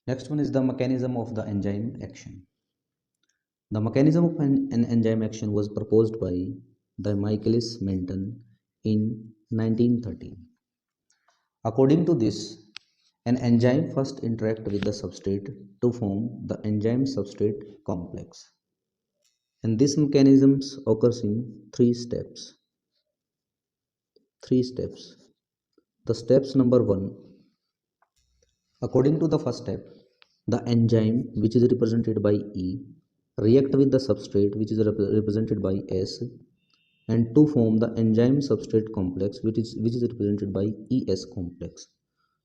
Next one is the mechanism of the enzyme action. The mechanism of an enzyme action was proposed by the Michaelis Menten in 1913. According to this, an enzyme first interacts with the substrate to form the enzyme substrate complex. And this mechanism occurs in three steps. The steps number one, according to the first step, the enzyme, which is represented by E, react with the substrate, which is represented by S, and to form the enzyme substrate complex, which is represented by ES complex.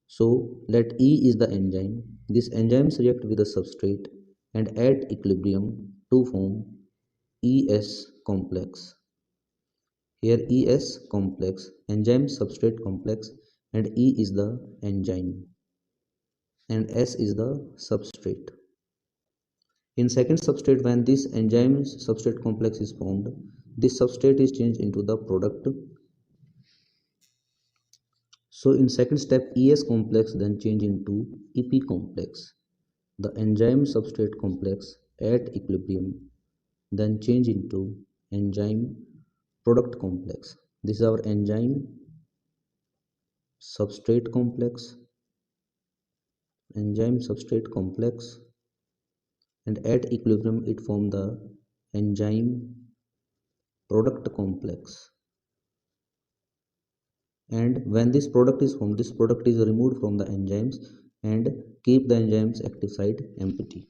So let E is the enzyme. These enzymes react with the substrate and at equilibrium to form ES complex. Here ES complex, enzyme substrate complex, and E is the enzyme and S is the substrate. In second substrate, when this enzyme substrate complex is formed, this substrate is changed into the product. So in second step, ES complex then change into EP complex. The enzyme substrate complex at equilibrium then change into enzyme product complex. This is our enzyme substrate complex, and at equilibrium it form the enzyme product complex. And when this product is formed, this product is removed from the enzymes and keep the enzymes active site empty.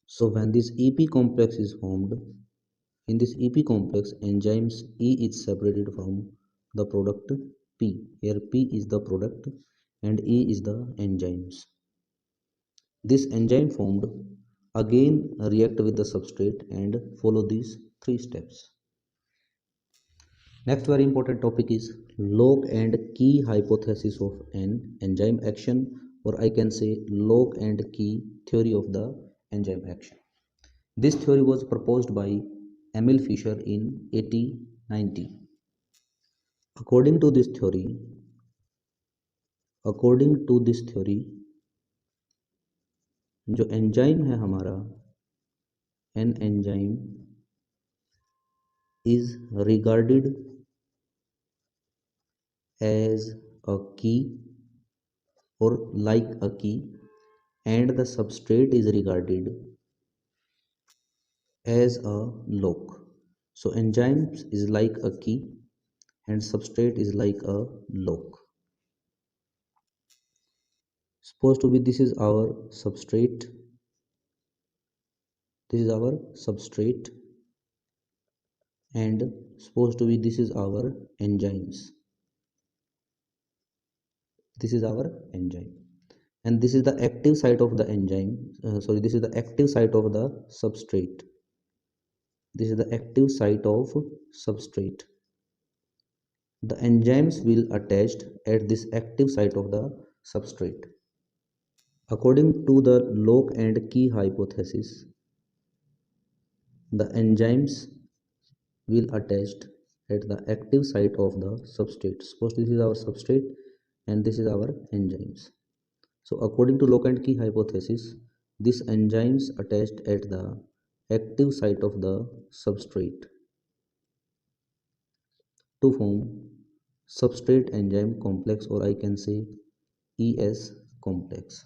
So when this EP complex is formed, in this EP complex, enzymes E is separated from the product P. Here P is the product and E is the enzymes. This enzyme formed again react with the substrate and follow these three steps. Next very important topic is lock and key hypothesis of an enzyme action, or I can say lock and key theory of the enzyme action. This theory was proposed by Emil Fischer in 1890. According to this theory, जो enzyme है हमारा, an enzyme is regarded as a key or like a key, and the substrate is regarded as a lock. So enzymes is like a key and substrate is like a lock. Supposed to be this is our substrate, and supposed to be this is our enzymes, and this is the active site of the enzyme, this is the active site of the substrate. The enzymes will attached at this active site of the substrate. According to the lock and key hypothesis, the enzymes will attached at the active site of the substrate. Suppose this is our substrate and this is our enzymes. So according to lock and key hypothesis, these enzymes attached at the active site of the substrate to form substrate enzyme complex, or I can say ES complex.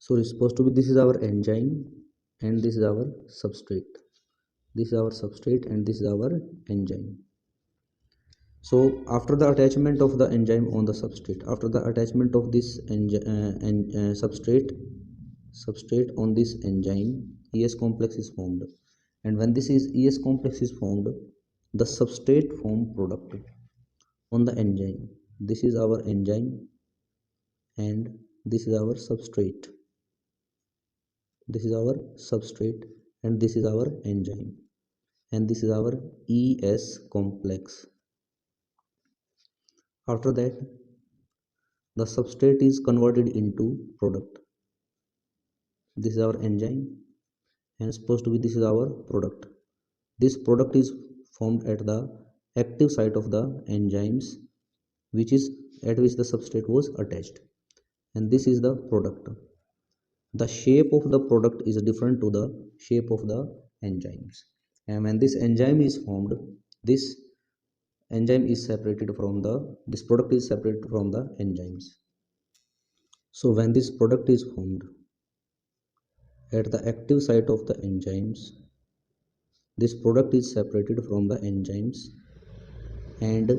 So it's supposed to be this is our enzyme and this is our substrate. And this is our enzyme. So after the attachment of the enzyme on the substrate, after the attachment of this substrate on this enzyme, ES complex is formed. And when this is ES complex is formed, the substrate form product on the enzyme. This is our enzyme and this is our substrate. And this is our enzyme, and this is our ES complex. After that, the substrate is converted into product. This is our enzyme and supposed to be this is our product. This product is formed at the active site of the enzymes, which is at which the substrate was attached. and this is the product. The shape of the product is different to the shape of the enzymes, and when this enzyme is formed, this enzyme is separated from the this product is separated from the enzymes. So when this product is formed at the active site of the enzymes, this product is separated from the enzymes, and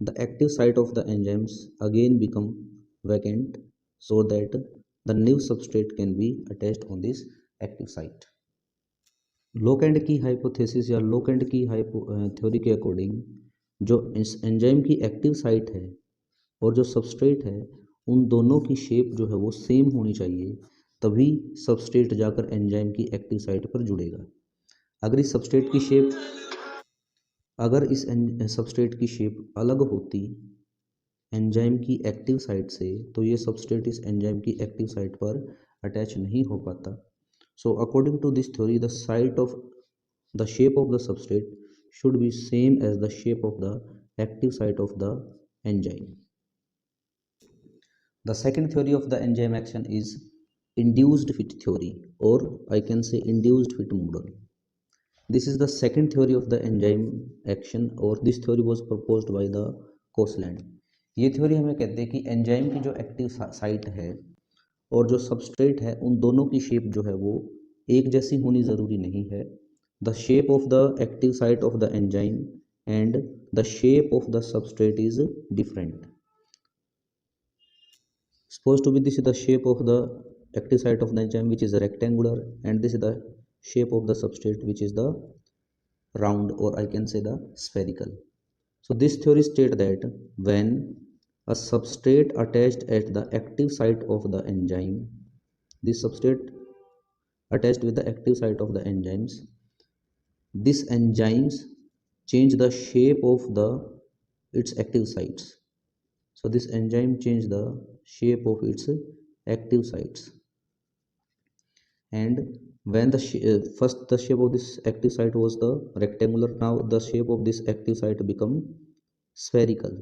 the active site of the enzymes again become vacant, so that the new substrate can be attached on this active site. लोकेंड की hypothesis या लोकेंड की theory के according जो इस enzyme की active site है और जो सबस्ट्रेट है, उन दोनों की शेप जो है वो सेम होनी चाहिए, तभी सबस्ट्रेट जाकर एंजाइम की एक्टिव साइट पर जुड़ेगा। अगर इस सबस्ट्रेट की शेप सबस्ट्रेट की शेप अलग होती एंजाइम की एक्टिव साइट से, तो ये सबस्ट्रेट इस एंजाइम की एक्टिव साइट पर अटैच नहीं हो पाता। So according to this theory, the shape of the substrate should be same as the shape of the active site of the enzyme. The second theory of the enzyme action is induced fit theory, or I can say induced fit model. This is the second theory of the enzyme action, or this theory was proposed by the Coastland. ये theory हमें कहते हैं कि enzyme की जो active site है और जो सबस्ट्रेट है, उन दोनों की शेप जो है वो एक जैसी होनी ज़रूरी नहीं है। The shape of the active site of the enzyme and the shape of the substrate is different. Supposed to be this is the shape of the active site of the enzyme, which is rectangular, and this is the shape of the substrate, which is the round, or I can say the spherical. So this theory states that when a substrate attached at the active site of the enzyme, this substrate attached with the active site of the enzymes, these enzymes change the shape of its active sites. So this enzyme change the shape of its active sites, and when first the shape of this active site was the rectangular, now the shape of this active site become spherical.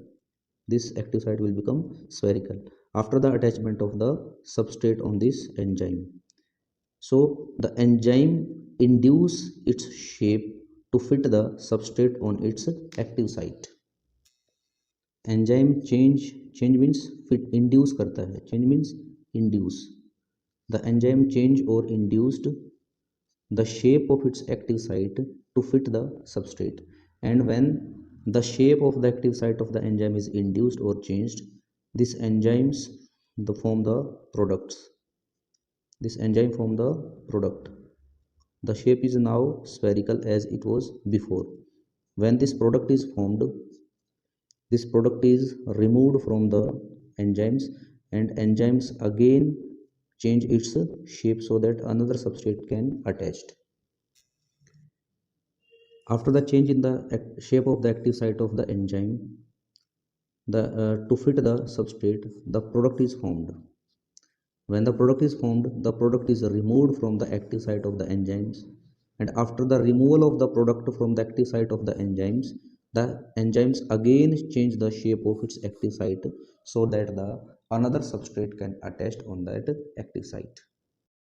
This active site will become spherical after the attachment of the substrate on this enzyme. So the enzyme induce its shape to fit the substrate on its active site. Enzyme change means fit, induce करता है, change means induce. The enzyme change or induced the shape of its active site to fit the substrate, and when the shape of the active site of the enzyme is induced or changed, these enzymes form the products. This enzyme form the product. The shape is now spherical as it was before. When this product is formed, this product is removed from the enzymes, and enzymes again change its shape so that another substrate can attached. After the change in the shape of the active site of the enzyme, to fit the substrate, the product is formed. When the product is formed, the product is removed from the active site of the enzymes, and after the removal of the product from the active site of the enzymes again change the shape of its active site so that the another substrate can attach on that active site.